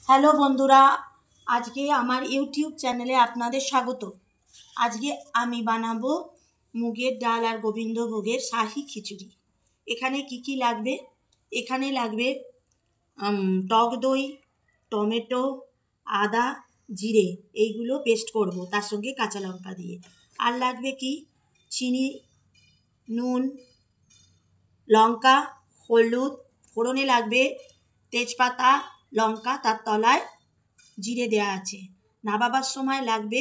Hello বন্ধুরা, আজকে আমার ইউটিউব চ্যানেলে আপনাদের স্বাগত। আজকে আমি বানাবো মুগের ডাল আর গোবিন্দভোগের শাহি খিচুড়ি। এখানে কি কি লাগবে? এখানে লাগবে টক দই, টমেটো, আদা, জিরে, এইগুলো পেস্ট করব, তার সঙ্গে কাঁচা লঙ্কা দিয়ে। আর লাগবে কি? চিনি, নুন, লঙ্কা, হলুদ, ফোড়নে লাগবে তেজপাতা, লঙ্কা, তার তলায় জিরে দেওয়া আছে। নাবাবার সময় লাগবে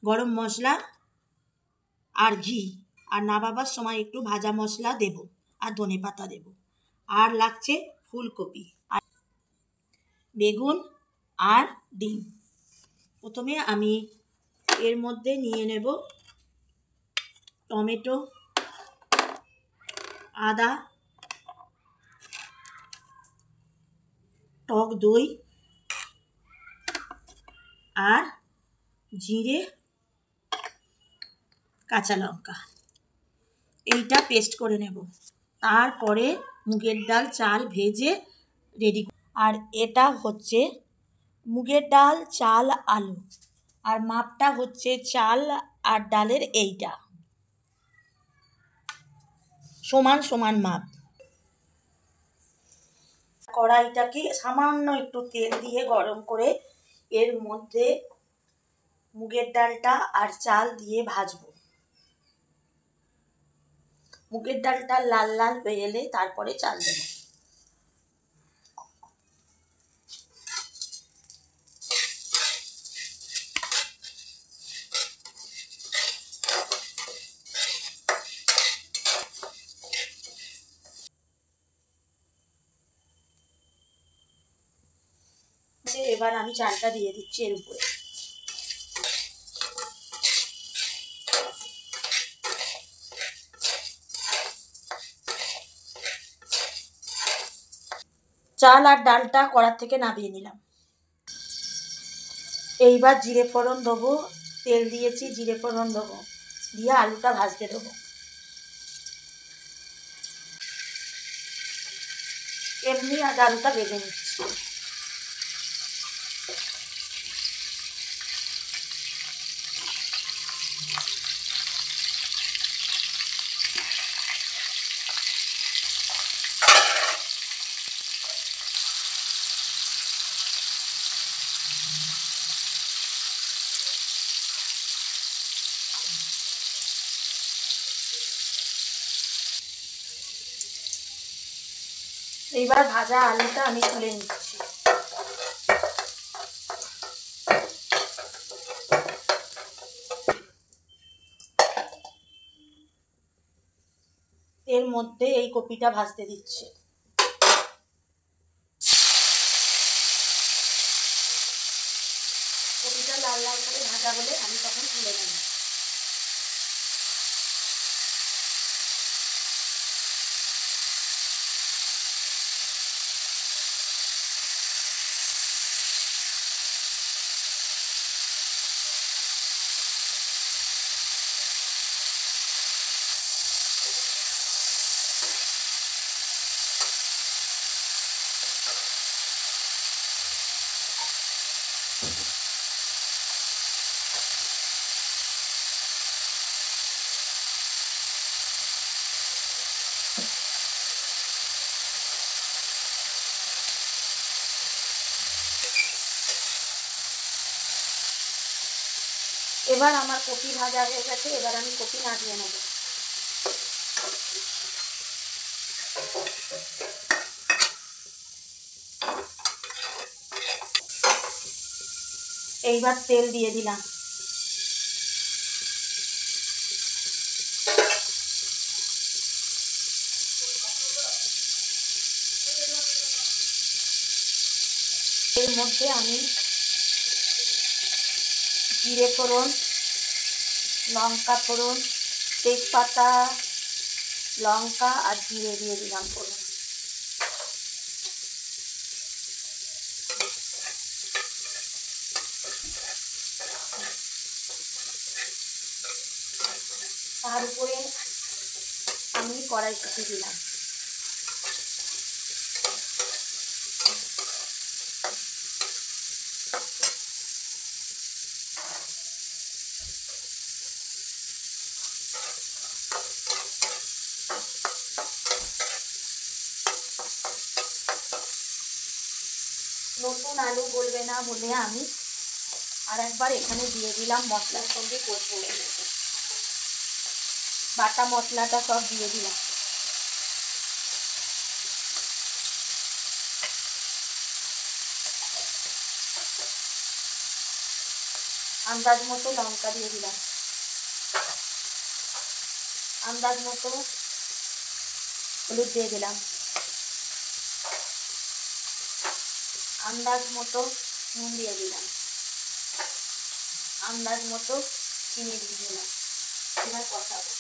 গরম মশলা আর ঘি, আর নাবাবার সময় একটু ভাজা মশলা দেব আর ধনেপাতা দেব। আর লাগছে ফুলকপি আর বেগুন আর ডিম। প্রথমে আমি এর মধ্যে নিয়ে নেব টমেটো, আদা, টক দই আর জিরে, কাঁচা লঙ্কা, এইটা পেস্ট করে নেব। তারপরে মুগের ডাল চাল ভেজে রেডি। আর এটা হচ্ছে মুগের ডাল, চাল, আলু, আর মাপটা হচ্ছে চাল আর ডালের এইটা সমান সমান মাপ। কড়াইটাকে সামান্য একটু তেল দিয়ে গরম করে এর মধ্যে মুগের ডালটা আর চাল দিয়ে ভাজবো। মুগের ডালটা লাল লাল হয়ে এলে তারপরে চাল দেবো। এবার আমি চালটা দিয়ে দিচ্ছি এর উপরে। চাল আর ডালটা কড়ার থেকে নামিয়ে নিলাম। এইবার জিরে ফোড়ন দেবো, তেল দিয়েছি, জিরে ফোড়ন দেবো, দিয়ে আলুটা ভাজতে দেবো। এমনি আর আলুটা ভেজে নিচ্ছি। এইবার ভাজা আলুটা আমি তুলে নিচ্ছি। এর মধ্যে এই কপিটা ভাজতে দিচ্ছি। কপিটা লাল লাল করে ভাজা হলে আমি তখন তুলে নেব। এবার আমার কপি ভাজা হয়ে গেছে, এবার আমি কপি নামিয়ে নেব। এইবার তেল দিয়ে দিলাম। এর মধ্যে আমি জিরে ফোড়ন, লঙ্কা ফোড়ন, তেজপাতা, লঙ্কা আর জিরে দিয়ে দিলাম ফোড়ন। তার উপরে আমি কড়াইশুঁটি দিলাম। নতুন আলু গলবে না বলে আমি আর একবার এখানে দিয়ে দিলাম মশলার সঙ্গে কষবো। বাটা মশলাটা সব দিয়ে দিলাম। আন্দাজ মতো লঙ্কা দিয়ে দিলাম, আন্দাজ মতো হলুদ দিয়ে দিলাম, আন্দাজ মতো নুন দিয়ে দিলাম, আন্দাজ মতো চিনি দিয়ে দিলাম। এবার কষাবো।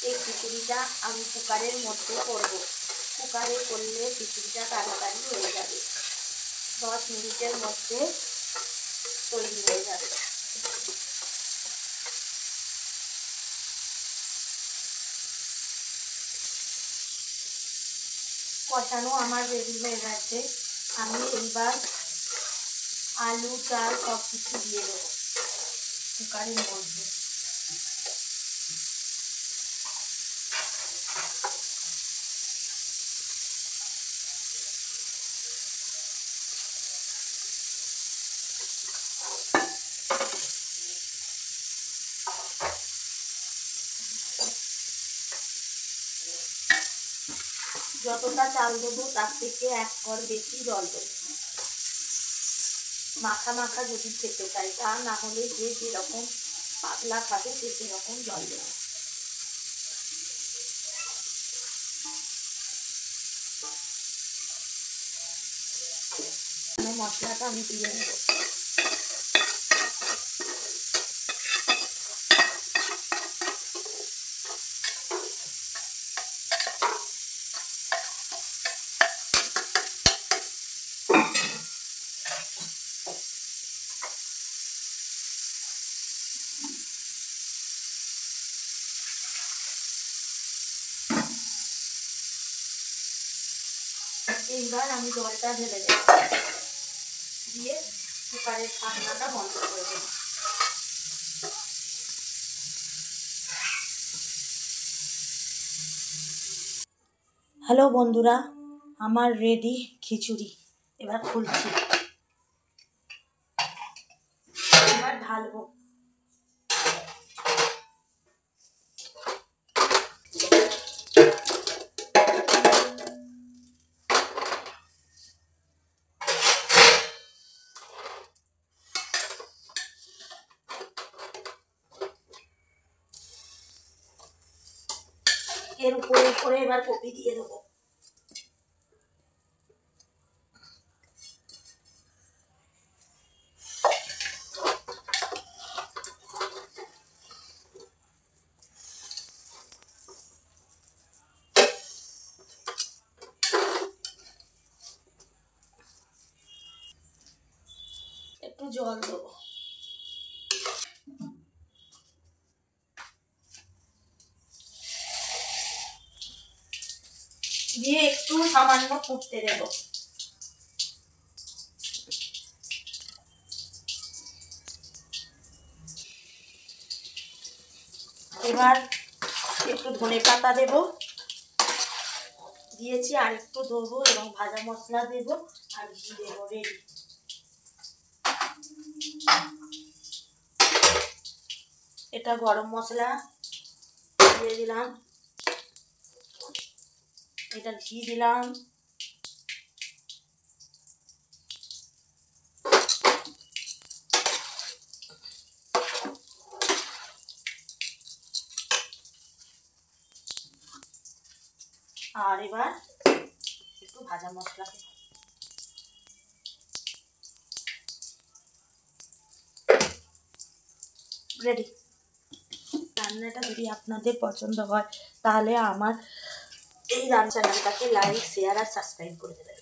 এই খিচুড়িটা আমি কুকারের মধ্যে করব। কুকারে করলে খিচুড়িটা তাড়াতাড়ি হয়ে যাবে, 10 মিনিটের মধ্যে তৈরি হয়ে যাবে। কষানো আমার রেডি হয়ে গেছে। আমি এইবার আলু চাল সব কিছু দিয়ে দেবো কুকারের মধ্যে। যতটা চাল দেবো তার থেকে 1 কড় বেশি জল দেবো। মাখা মাখা যদি খেতে চাই, তা না হলে যে যেরকম পাতলা খাবে সে সেরকম জল দেবে। মশলাটা আমি দিয়ে দেবো। এইবার আমি জলটা ঢেলে দেব, দিয়ে কুকারের ঢাকনাটা বন্ধ করে দেব। হ্যালো বন্ধুরা, আমার রেডি খিচুড়ি। এবার খুলছি, এবার ঢালবো। এর উপরে এবার কপি দিয়ে দেবো। একটু জল দেবো। দিয়ে একটু সামান্য ফুটতে দেবো। এবার একটু ধনে পাতা দেব, দিয়েছি, আর একটু দেবো এবং ভাজা মশলা দেবো আর ঘি দেবো। রেডি। এটা গরম মশলা দিয়ে দিলাম, এটা ঘি দিলাম, আর এবার একটু ভাজা মশলা দেব। রেডি। রান্নাটা যদি আপনাদের পছন্দ হয় তাহলে আমার এই রান্নাটাকে লাইক, শেয়ার আর সাবস্ক্রাইব করে দেবেন।